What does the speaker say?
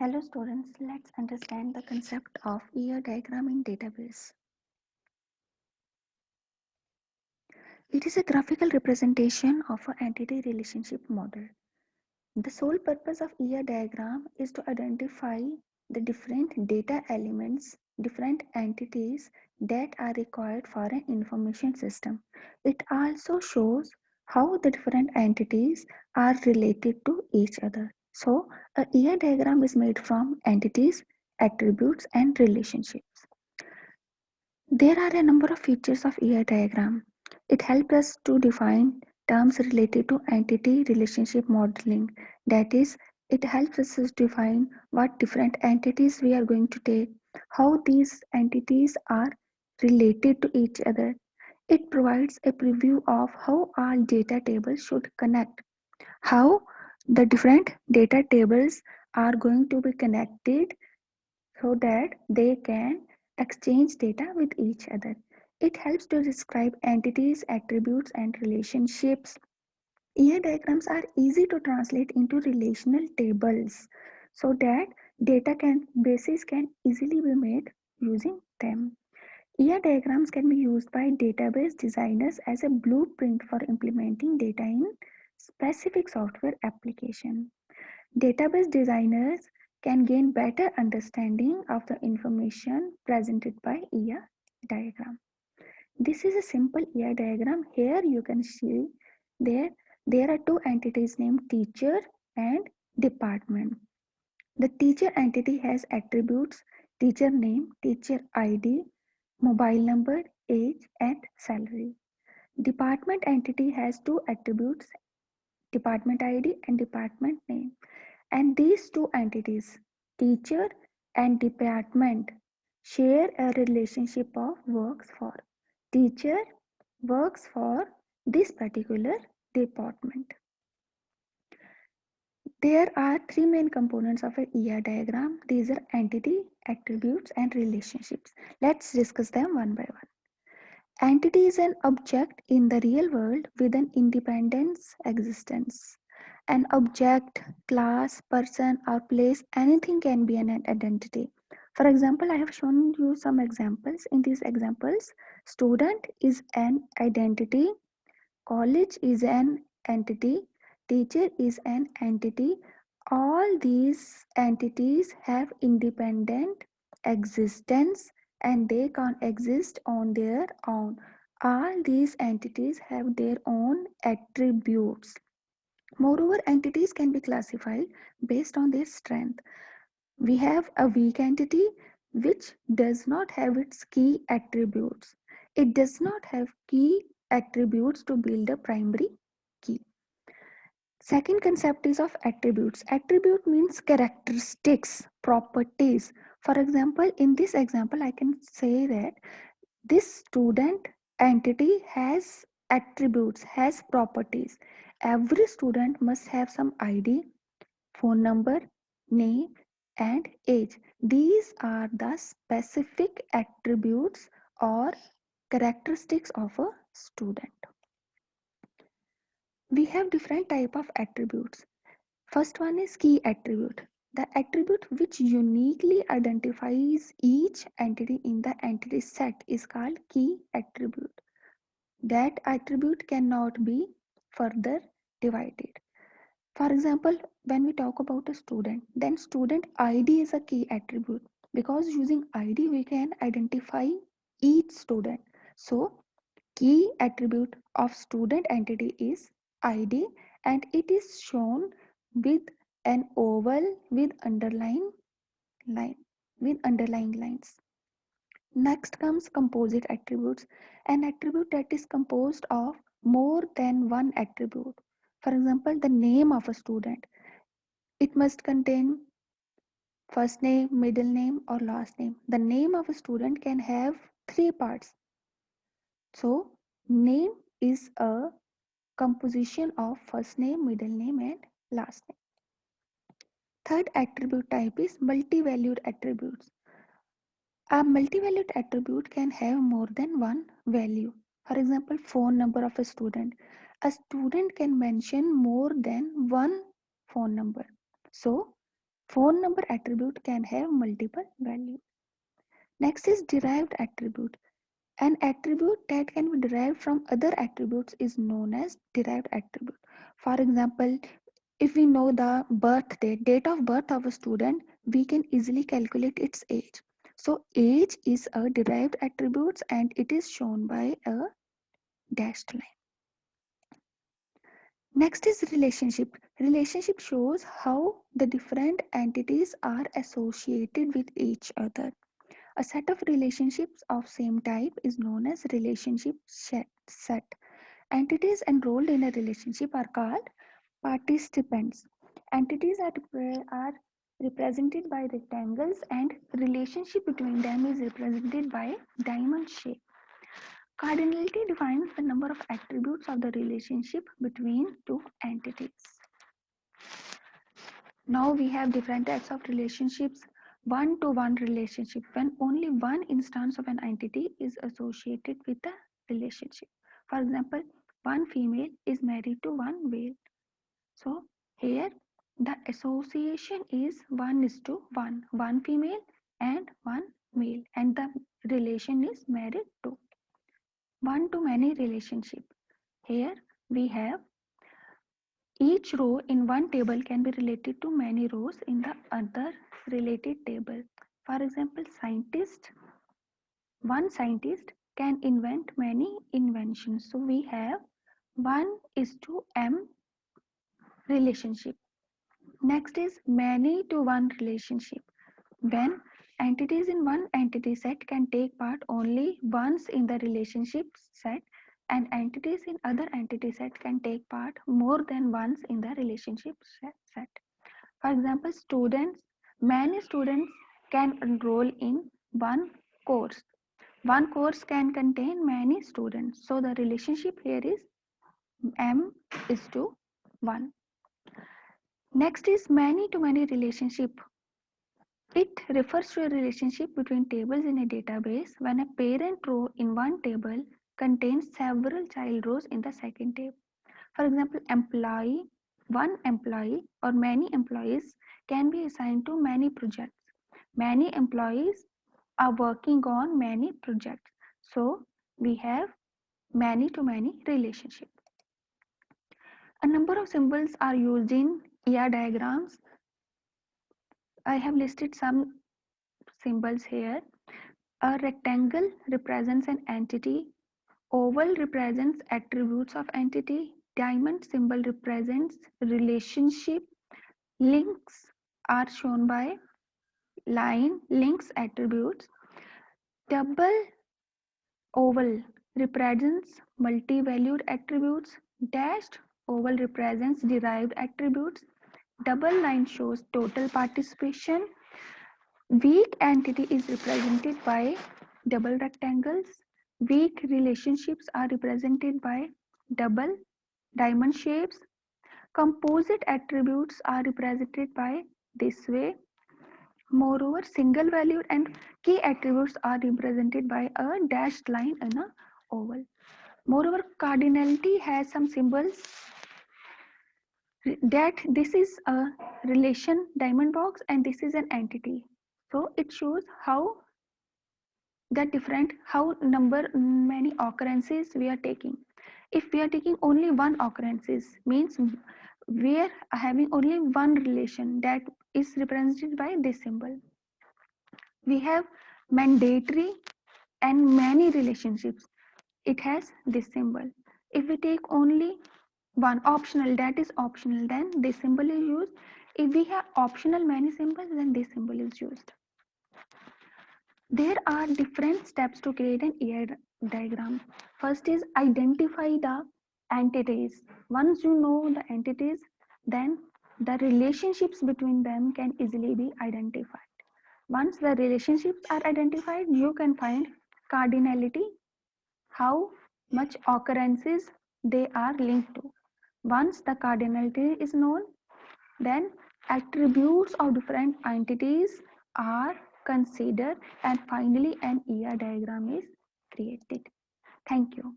Hello students, let's understand the concept of year diagram in database. It is a graphical representation of an entity relationship model. The sole purpose of year diagram is to identify the different data elements, different entities that are required for an information system. It also shows how the different entities are related to each other. So, a year diagram is made from entities, attributes, and relationships. There are a number of features of ER diagram. It helps us to define terms related to entity relationship modeling. That is, it helps us to define what different entities we are going to take, how these entities are related to each other. It provides a preview of how all data tables should connect, how the different data tables are going to be connected so that they can exchange data with each other. It helps to describe entities, attributes, and relationships. ER diagrams are easy to translate into relational tables so that data can bases can easily be made using them. ER diagrams can be used by database designers as a blueprint for implementing data in specific software application. Database designers can gain better understanding of the information presented by ER diagram. This is a simple ER diagram. Here you can see there, there are two entities named teacher and department. The teacher entity has attributes teacher name, teacher ID, mobile number, age, and salary. Department entity has two attributes, department ID and department name. And these two entities, teacher and department, share a relationship of works for. Teacher works for this particular department. There are three main components of an ER diagram. These are entity, attributes, and relationships. Let's discuss them one by one. Entity is an object in the real world with an independent existence. An object, class, person, or place, anything can be an identity. For example, I have shown you some examples. In these examples, student is an identity, college is an entity, teacher is an entity. All these entities have independent existence and they can't exist on their own. All these entities have their own attributes. Moreover, entities can be classified based on their strength. We have a weak entity which does not have its key attributes. It does not have key attributes to build a primary key. Second concept is of attributes. Attribute means characteristics, properties. For example, in this example, I can say that this student entity has attributes, has properties. Every student must have some ID, phone number, name, and age. These are the specific attributes or characteristics of a student. We have different type of attributes. First one is key attribute. The attribute which uniquely identifies each entity in the entity set is called key attribute. That attribute cannot be further divided. For example, when we talk about a student, then student ID is a key attribute because using ID we can identify each student. So, key attribute of student entity is ID and it is shown with an oval with line with underlying lines. Next comes composite attributes, an attribute that is composed of more than one attribute. For example, the name of a student. It must contain first name, middle name, or last name. The name of a student can have three parts. So, name is a composition of first name, middle name, and last name. Third attribute type is multi-valued attributes. A multi-valued attribute can have more than one value. For example, phone number of a student. A student can mention more than one phone number. So, Phone number attribute can have multiple values. Next is derived attribute. An attribute that can be derived from other attributes is known as derived attribute. For example, if we know the date of birth of a student, we can easily calculate its age. So age is a derived attribute and it is shown by a dashed line. Next is relationship. Relationship shows how the different entities are associated with each other. A set of relationships of same type is known as relationship set. Entities enrolled in a relationship are called participants. Entities are represented by rectangles and relationship between them is represented by diamond shape. Cardinality defines the number of attributes of the relationship between two entities. Now we have different types of relationships. One-to-one relationship, when only one instance of an entity is associated with the relationship. For example, one female is married to one male. So here the association is 1:1, one female and one male, and the relation is married to. One-to-many relationship. Here we have each row in one table can be related to many rows in the other related table. For example, one scientist can invent many inventions. So we have 1:m relationship. Next is many to one relationship. When entities in one entity set can take part only once in the relationship set, and entities in other entity set can take part more than once in the relationship set. For example, many students can enroll in one course. One course can contain many students. So the relationship here is m:1. Next is many to many relationship. It refers to a relationship between tables in a database when a parent row in one table contains several child rows in the second table. For example, one employee or many employees can be assigned to many projects. Many employees are working on many projects. So we have many to many relationship. A number of symbols are used in ER diagrams. I have listed some symbols here. A rectangle represents an entity. Oval represents attributes of entity. Diamond symbol represents relationship. Links are shown by links attributes. Double oval represents multi-valued attributes. Dashed oval represents derived attributes. Double line shows total participation. Weak entity is represented by double rectangles. Weak relationships are represented by double diamond shapes. Composite attributes are represented by this way. Moreover, single valued and key attributes are represented by a dashed line and a oval. Moreover, cardinality has some symbols that this is a relation diamond box and this is an entity. So it shows how many occurrences we are taking. If we are taking only one occurrences, means we are having only one relation that is represented by this symbol. We have mandatory and many relationships. It has this symbol. If we take only one optional, that is optional, then this symbol is used. If we have optional many symbols, then this symbol is used. There are different steps to create an ER diagram. First is identify the entities. Once you know the entities, then the relationships between them can easily be identified. Once the relationships are identified, you can find cardinality, how much occurrences they are linked to. Once the cardinality is known, then attributes of different entities are considered and finally an ER diagram is created. Thank you.